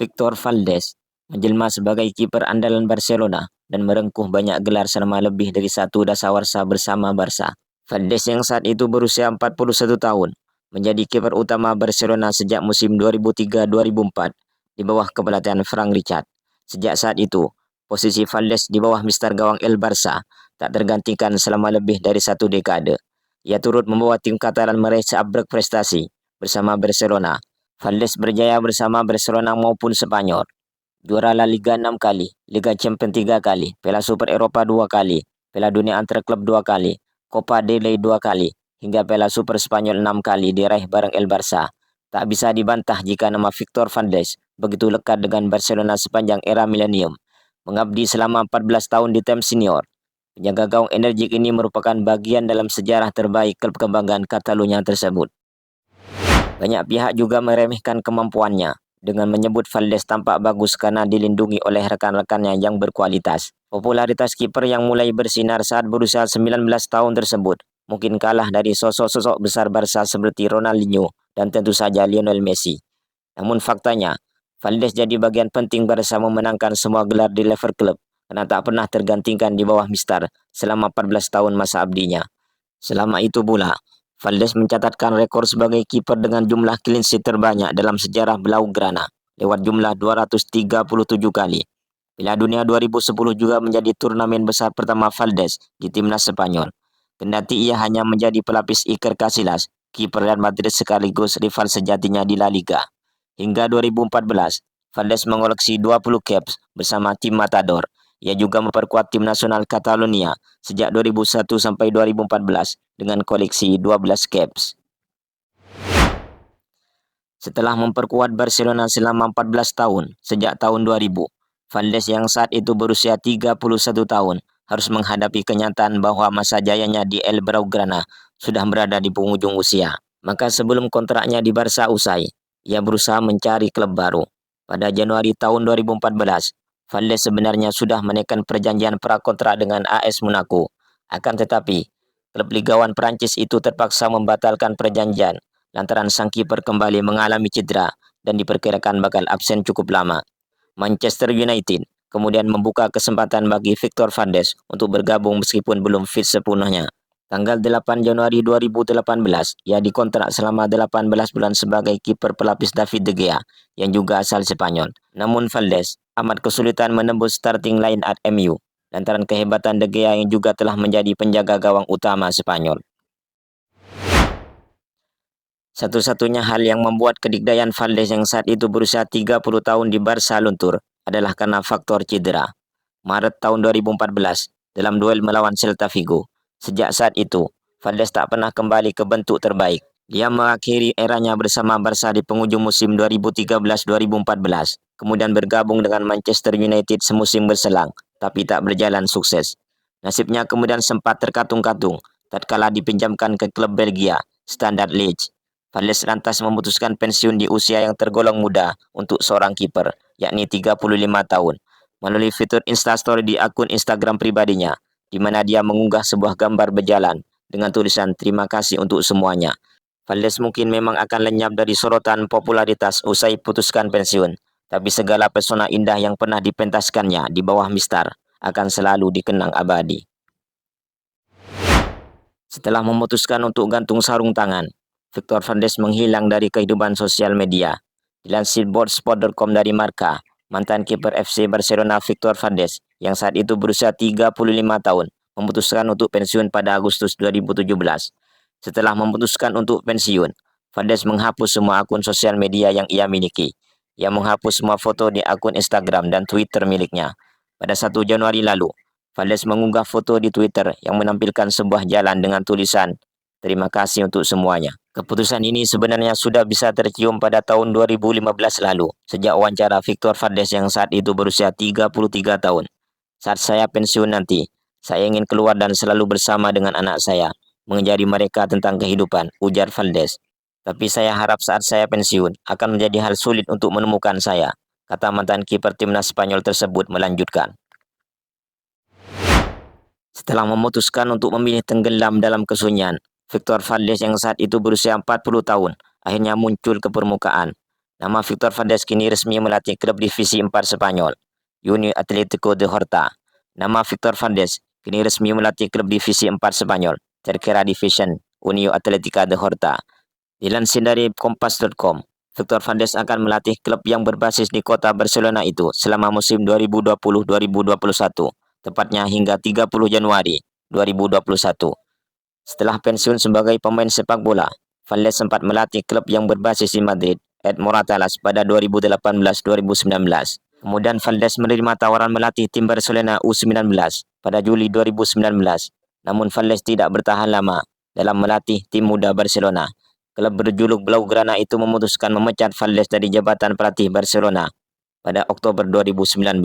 Victor Valdes menjelma sebagai kiper andalan Barcelona dan merengkuh banyak gelar selama lebih dari satu dasawarsa bersama Barca. Valdes yang saat itu berusia 41 tahun menjadi kiper utama Barcelona sejak musim 2003-2004 di bawah kepelatihan Frank Rijkaard. Sejak saat itu, posisi Valdes di bawah mister gawang El Barça tak tergantikan selama lebih dari satu dekade. Ia turut membawa tim Katalan meraih seabrek prestasi bersama Barcelona. Valdes berjaya bersama Barcelona maupun Spanyol. Juara La Liga 6 kali, Liga Champions 3 kali, Piala Super Eropa 2 kali, Piala Dunia Antar Klub 2 kali, Copa del Rey 2 kali, hingga Piala Super Spanyol 6 kali diraih bareng El Barça. Tak bisa dibantah jika nama Victor Valdes begitu lekat dengan Barcelona sepanjang era milenium. Mengabdi selama 14 tahun di tim senior, penjaga gawang energik ini merupakan bagian dalam sejarah terbaik klub kebanggaan Catalunya tersebut. Banyak pihak juga meremehkan kemampuannya dengan menyebut Valdes tampak bagus karena dilindungi oleh rekan-rekannya yang berkualitas. Popularitas kiper yang mulai bersinar saat berusia 19 tahun tersebut mungkin kalah dari sosok-sosok besar Barca seperti Ronaldinho dan tentu saja Lionel Messi. Namun faktanya, Valdes jadi bagian penting Barca memenangkan semua gelar di level klub karena tak pernah tergantikan di bawah Mister selama 14 tahun masa abdinya. Selama itu pula, Valdes mencatatkan rekor sebagai kiper dengan jumlah clean sheet terbanyak dalam sejarah Blaugrana lewat jumlah 237 kali. Piala Dunia 2010 juga menjadi turnamen besar pertama Valdes di timnas Spanyol. Kendati ia hanya menjadi pelapis Iker Casillas, kiper Real Madrid sekaligus rival sejatinya di La Liga. Hingga 2014, Valdes mengoleksi 20 caps bersama tim Matador. Ia juga memperkuat tim nasional Catalonia sejak 2001 sampai 2014 dengan koleksi 12 caps. Setelah memperkuat Barcelona selama 14 tahun sejak tahun 2000, Valdes yang saat itu berusia 31 tahun harus menghadapi kenyataan bahwa masa jayanya di El Blaugrana sudah berada di penghujung usia. Maka sebelum kontraknya di Barca usai, ia berusaha mencari klub baru. Pada Januari tahun 2014, Valdes sebenarnya sudah menekan perjanjian prakontrak dengan AS Monaco. Akan tetapi, klub Ligawan Prancis itu terpaksa membatalkan perjanjian lantaran sang kiper kembali mengalami cedera dan diperkirakan bakal absen cukup lama. Manchester United kemudian membuka kesempatan bagi Victor Valdes untuk bergabung meskipun belum fit sepenuhnya. Tanggal 8 Januari 2018, ia dikontrak selama 18 bulan sebagai kiper pelapis David De Gea yang juga asal Spanyol. Namun Valdes amat kesulitan menembus starting line at MU lantaran kehebatan De Gea yang juga telah menjadi penjaga gawang utama Spanyol. Satu-satunya hal yang membuat kedikdayaan Valdes yang saat itu berusia 30 tahun di Barca luntur adalah karena faktor cedera. Maret tahun 2014, dalam duel melawan Celta Vigo. Sejak saat itu, Valdes tak pernah kembali ke bentuk terbaik. Dia mengakhiri eranya bersama Barca di penghujung musim 2013-2014, kemudian bergabung dengan Manchester United semusim berselang, tapi tak berjalan sukses. Nasibnya kemudian sempat terkatung-katung tatkala dipinjamkan ke klub Belgia, Standard Liège. Valdes lantas memutuskan pensiun di usia yang tergolong muda untuk seorang kiper, yakni 35 tahun, melalui fitur Instastory di akun Instagram pribadinya, di mana dia mengunggah sebuah gambar berjalan dengan tulisan terima kasih untuk semuanya. Valdes mungkin memang akan lenyap dari sorotan popularitas usai putuskan pensiun, tapi segala pesona indah yang pernah dipentaskannya di bawah Mister akan selalu dikenang abadi. Setelah memutuskan untuk gantung sarung tangan, Victor Valdes menghilang dari kehidupan sosial media. Dilansir boardsport.com dari Marca, mantan kiper FC Barcelona Victor Valdes yang saat itu berusia 35 tahun memutuskan untuk pensiun pada Agustus 2017. Setelah memutuskan untuk pensiun, Valdes menghapus semua akun sosial media yang ia miliki. Ia menghapus semua foto di akun Instagram dan Twitter miliknya. Pada 1 Januari lalu, Valdes mengunggah foto di Twitter yang menampilkan sebuah jalan dengan tulisan terima kasih untuk semuanya. Keputusan ini sebenarnya sudah bisa tercium pada tahun 2015 lalu, sejak wawancara Victor Valdes yang saat itu berusia 33 tahun. Saat saya pensiun nanti, saya ingin keluar dan selalu bersama dengan anak saya, mengajari mereka tentang kehidupan, ujar Valdes. Tapi saya harap saat saya pensiun, akan menjadi hal sulit untuk menemukan saya, kata mantan kiper timnas Spanyol tersebut melanjutkan. Setelah memutuskan untuk memilih tenggelam dalam kesunyian, Victor Valdes yang saat itu berusia 40 tahun akhirnya muncul ke permukaan. Nama Victor Valdes kini resmi melatih klub divisi 4 Spanyol, Unión Atlético de Horta. Nama Victor Valdes kini resmi melatih klub divisi 4 Spanyol, Tercera Division, Unión Atlética de Horta. Dilansir dari Kompas.com, Victor Valdes akan melatih klub yang berbasis di kota Barcelona itu selama musim 2020-2021, tepatnya hingga 30 Januari 2021. Setelah pensiun sebagai pemain sepak bola, Valdes sempat melatih klub yang berbasis di Madrid, Ed Moratalas pada 2018-2019. Kemudian Valdes menerima tawaran melatih tim Barcelona U19 pada Juli 2019. Namun Valdes tidak bertahan lama dalam melatih tim muda Barcelona. Klub berjuluk Blaugrana itu memutuskan memecat Valdes dari jabatan pelatih Barcelona pada Oktober 2019.